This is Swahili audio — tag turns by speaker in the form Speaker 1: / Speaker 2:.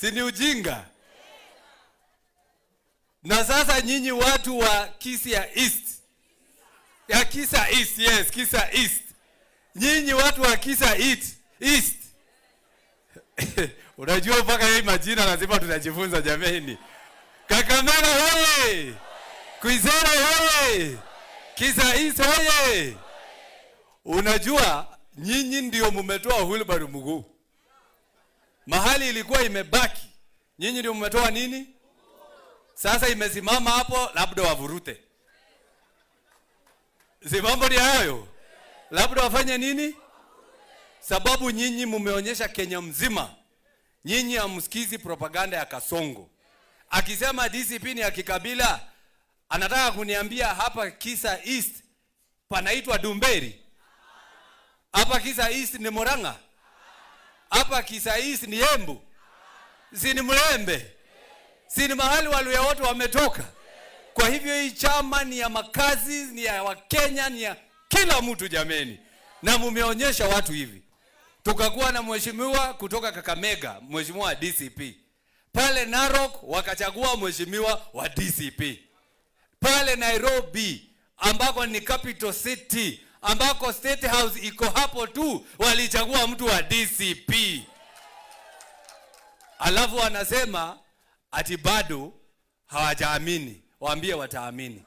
Speaker 1: Si ni ujinga? Na sasa nyinyi watu wa Kisia East. Ya Kisa East, yes, Kisa East. Nyinyi watu wa Kisa East. Unajua mpaka hii majina lazima tunajifunza jameni. Kakamega hoye! Kwizera hoye! Kisa East hoye! Unajua nyinyi ndio mmetoa wheelbarrow mguu. Mahali ilikuwa imebaki, nyinyi ndio mmetoa nini? Sasa imesimama hapo, labda wavurute. Si mambo ni hayo? Labda wafanye nini? Sababu nyinyi mmeonyesha Kenya mzima, nyinyi hamsikizi propaganda ya Kasongo. Akisema DCP ni ya kikabila, anataka kuniambia hapa Kisa East panaitwa Dumberi? Hapa Kisa East ni Murang'a? Hapa Kisa East ni Embu? Si ni Mlembe? Si ni mahali Waluhya wote wametoka? Kwa hivyo hii chama ni ya makazi, ni ya Wakenya, ni ya kila mtu jameni. Na mumeonyesha watu hivi. Tukakuwa na mheshimiwa kutoka Kakamega, mheshimiwa wa DCP. Pale Narok wakachagua mheshimiwa wa DCP. Pale Nairobi ambako ni capital city, ambako State House iko hapo tu, walichagua mtu wa DCP. Alafu wanasema ati bado hawajaamini. Waambie wataamini.